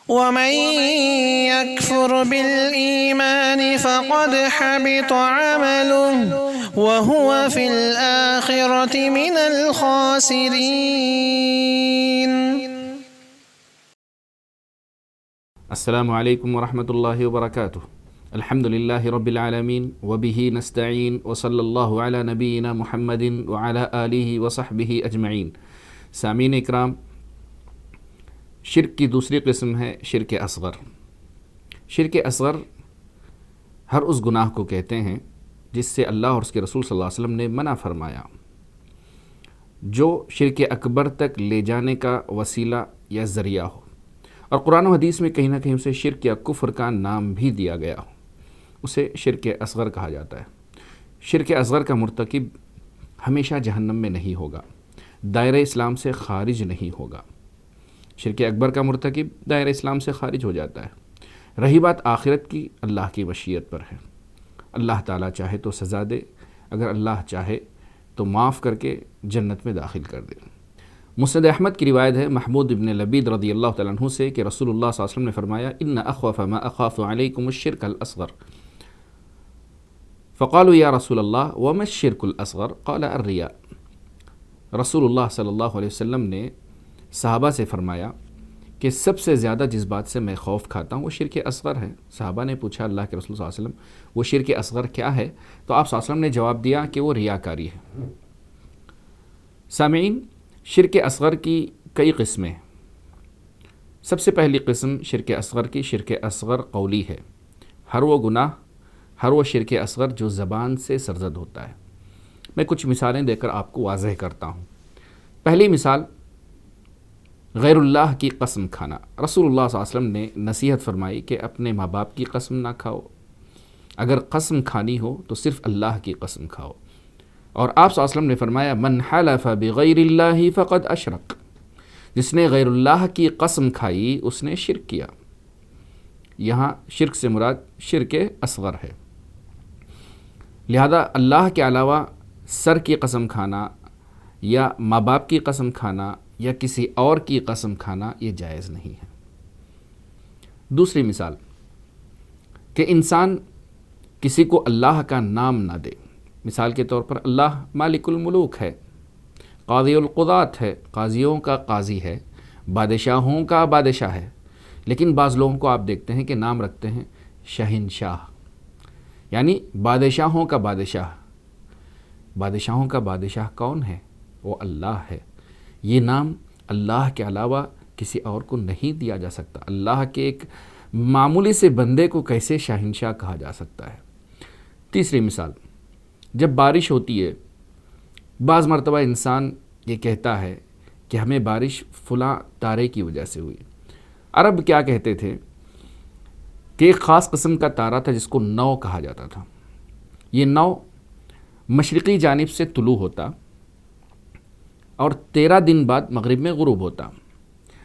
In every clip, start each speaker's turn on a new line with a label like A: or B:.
A: ومن يكفر بالإيمان فقد حبط عمله وهو في الآخرة من الخاسرين.
B: السلام علیکم ورحمۃ اللہ وبرکاتہ. الحمد للہ رب العالمین وبہ نستعین وصلی اللہ علی نبینا محمد وعلی آلہ وصحبہ اجمعین. سامعین اکرام، شرک کی دوسری قسم ہے شرک اصغر. شرک اصغر ہر اس گناہ کو کہتے ہیں جس سے اللہ اور اس کے رسول صلی اللہ علیہ وسلم نے منع فرمایا، جو شرک اکبر تک لے جانے کا وسیلہ یا ذریعہ ہو، اور قرآن و حدیث میں کہیں نہ کہیں اسے شرک یا کفر کا نام بھی دیا گیا ہو، اسے شرک اصغر کہا جاتا ہے. شرک اصغر کا مرتکب ہمیشہ جہنم میں نہیں ہوگا، دائرہ اسلام سے خارج نہیں ہوگا. شرک اکبر کا مرتکب دائرہ اسلام سے خارج ہو جاتا ہے. رہی بات آخرت کی، اللہ کی مشیت پر ہے. اللہ تعالیٰ چاہے تو سزا دے، اگر اللہ چاہے تو معاف کر کے جنت میں داخل کر دے. مسند احمد کی روایت ہے محمود ابن لبید رضی اللہ تعالیٰ عنہ سے کہ رسول اللہ صلی اللہ علیہ وسلم نے فرمایا: ان اخوف ما اخاف علیکم الشرک الاصغر. فقالوا یا رسول اللہ وما الشرک الاصغر؟ قال الرياء. رسول اللہ صلی اللہ علیہ وسلم نے صحابہ سے فرمایا کہ سب سے زیادہ جس بات سے میں خوف کھاتا ہوں وہ شرک اصغر ہے. صحابہ نے پوچھا اللہ کے رسول صلی اللہ علیہ وسلم وہ شرک اصغر کیا ہے؟ تو آپ صلی اللہ علیہ وسلم نے جواب دیا کہ وہ ریاکاری ہے. سامعین، شرک اصغر کی کئی قسمیں. سب سے پہلی قسم شرک اصغر کی شرک اصغر قولی ہے. ہر وہ گناہ، ہر وہ شرک اصغر جو زبان سے سرزد ہوتا ہے. میں کچھ مثالیں دے کر آپ کو واضح کرتا ہوں. پہلی مثال، غیر اللہ کی قسم کھانا. رسول اللہ صلی اللہ علیہ وسلم نے نصیحت فرمائی کہ اپنے ماں باپ کی قسم نہ کھاؤ، اگر قسم کھانی ہو تو صرف اللہ کی قسم کھاؤ. اور آپ صلی اللہ علیہ وسلم نے فرمایا: من حلف بغیر اللہ فقد اشرک. جس نے غیر اللہ کی قسم کھائی اس نے شرک کیا. یہاں شرک سے مراد شرک اصغر ہے. لہذا اللہ کے علاوہ سر کی قسم کھانا یا ماں باپ کی قسم کھانا یا کسی اور کی قسم کھانا یہ جائز نہیں ہے. دوسری مثال کہ انسان کسی کو اللہ کا نام نہ دے. مثال کے طور پر اللہ مالک الملوک ہے، قاضی القضات ہے، قاضیوں کا قاضی ہے، بادشاہوں کا بادشاہ ہے. لیکن بعض لوگوں کو آپ دیکھتے ہیں کہ نام رکھتے ہیں شہنشاہ، یعنی بادشاہوں کا بادشاہ. بادشاہوں کا بادشاہ کون ہے؟ وہ اللہ ہے. یہ نام اللہ کے علاوہ کسی اور کو نہیں دیا جا سکتا. اللہ کے ایک معمولی سے بندے کو کیسے شہنشاہ کہا جا سکتا ہے؟ تیسری مثال، جب بارش ہوتی ہے، بعض مرتبہ انسان یہ کہتا ہے کہ ہمیں بارش فلاں تارے کی وجہ سے ہوئی. عرب کیا کہتے تھے کہ ایک خاص قسم کا تارا تھا جس کو نو کہا جاتا تھا. یہ نو مشرقی جانب سے طلوع ہوتا اور 13 دن بعد مغرب میں غروب ہوتا.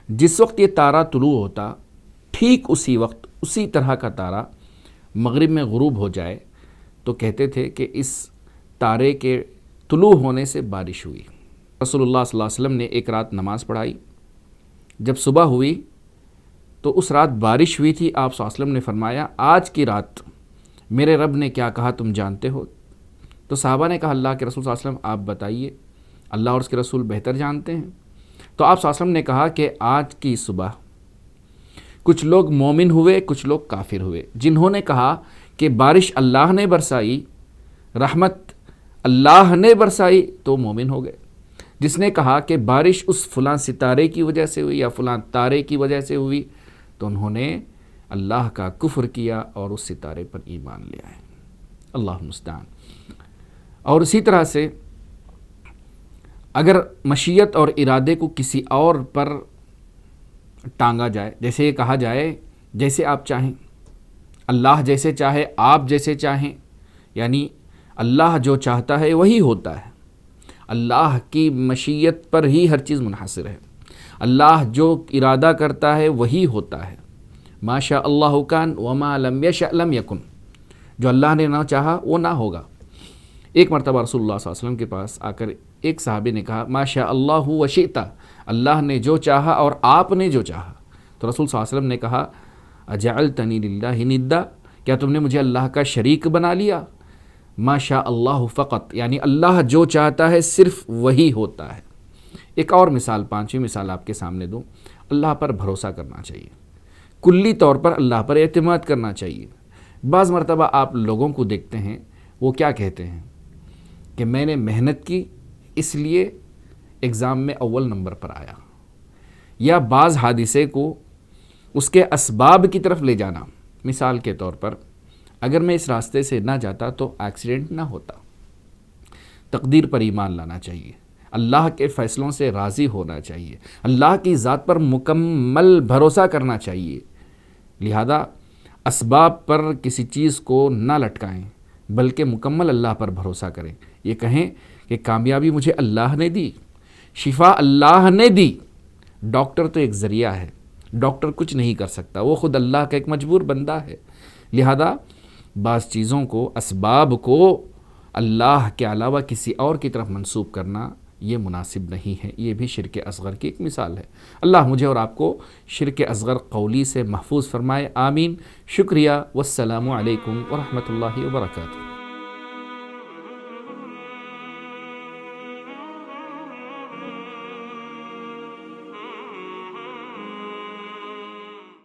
B: جس وقت یہ تارا طلوع ہوتا، ٹھیک اسی وقت اسی طرح کا تارا مغرب میں غروب ہو جائے تو کہتے تھے کہ اس تارے کے طلوع ہونے سے بارش ہوئی. رسول اللہ صلی اللہ علیہ وسلم نے ایک رات نماز پڑھائی. جب صبح ہوئی تو اس رات بارش ہوئی تھی. آپ صلی اللہ علیہ وسلم نے فرمایا: آج کی رات میرے رب نے کیا کہا تم جانتے ہو؟ تو صحابہ نے کہا: اللہ کے رسول صلی اللہ علیہ وسلم آپ بتائیے، اللہ اور اس کے رسول بہتر جانتے ہیں. تو آپ صلی اللہ علیہ وسلم نے کہا کہ آج کی صبح کچھ لوگ مومن ہوئے، کچھ لوگ کافر ہوئے. جنہوں نے کہا کہ بارش اللہ نے برسائی، رحمت اللہ نے برسائی، تو مومن ہو گئے. جس نے کہا کہ بارش اس فلاں ستارے کی وجہ سے ہوئی یا فلاں تارے کی وجہ سے ہوئی، تو انہوں نے اللہ کا کفر کیا اور اس ستارے پر ایمان لے آئے. اللہ المستعان. اور اسی طرح سے اگر مشیت اور ارادے کو کسی اور پر ٹانگا جائے، جیسے یہ کہا جائے جیسے آپ چاہیں، اللہ جیسے چاہے آپ جیسے چاہیں، یعنی اللہ جو چاہتا ہے وہی ہوتا ہے. اللہ کی مشیت پر ہی ہر چیز منحصر ہے. اللہ جو ارادہ کرتا ہے وہی ہوتا ہے. ما شاء اللہ کان وما لم یشأ لم یکن. جو اللہ نے نہ چاہا وہ نہ ہوگا. ایک مرتبہ رسول اللہ صلی اللہ علیہ وسلم کے پاس آ کر ایک صحابی نے کہا: ما شاء اللہ و شئت. اللہ نے جو چاہا اور آپ نے جو چاہا. تو تو رسول صلی اللہ علیہ وسلم نے کہا اجعلتنی للہ ندا، کیا تم نے مجھے اللہ کا شریک بنا لیا؟ ما شاء اللہ فقط، یعنی اللہ جو چاہتا ہے صرف وہی ہوتا ہے۔ ایک اور مثال، پانچویں مثال آپ کے سامنے دوں، اللہ پر بھروسہ کرنا چاہیے، کلی طور پر اللہ پر اعتماد کرنا چاہیے۔ بعض مرتبہ آپ لوگوں کو دیکھتے ہیں وہ کیا کہتے ہیں کہ میں نے محنت کی اس لیے ایگزام میں اول نمبر پر آیا، یا بعض حادثے کو اس کے اسباب کی طرف لے جانا۔ مثال کے طور پر اگر میں اس راستے سے نہ جاتا تو ایکسیڈنٹ نہ ہوتا۔ تقدیر پر ایمان لانا چاہیے، اللہ کے فیصلوں سے راضی ہونا چاہیے، اللہ کی ذات پر مکمل بھروسہ کرنا چاہیے۔ لہذا اسباب پر کسی چیز کو نہ لٹکائیں بلکہ مکمل اللہ پر بھروسہ کریں۔ یہ کہیں کہ کامیابی مجھے اللہ نے دی، شفا اللہ نے دی، ڈاکٹر تو ایک ذریعہ ہے، ڈاکٹر کچھ نہیں کر سکتا، وہ خود اللہ کا ایک مجبور بندہ ہے۔ لہذا بعض چیزوں کو، اسباب کو اللہ کے علاوہ کسی اور کی طرف منسوب کرنا یہ مناسب نہیں ہے۔ یہ بھی شرک اصغر کی ایک مثال ہے۔ اللہ مجھے اور آپ کو شرک اصغر قولی سے محفوظ فرمائے، آمین۔ شکریہ، والسلام علیکم ورحمۃ اللہ وبرکاتہ۔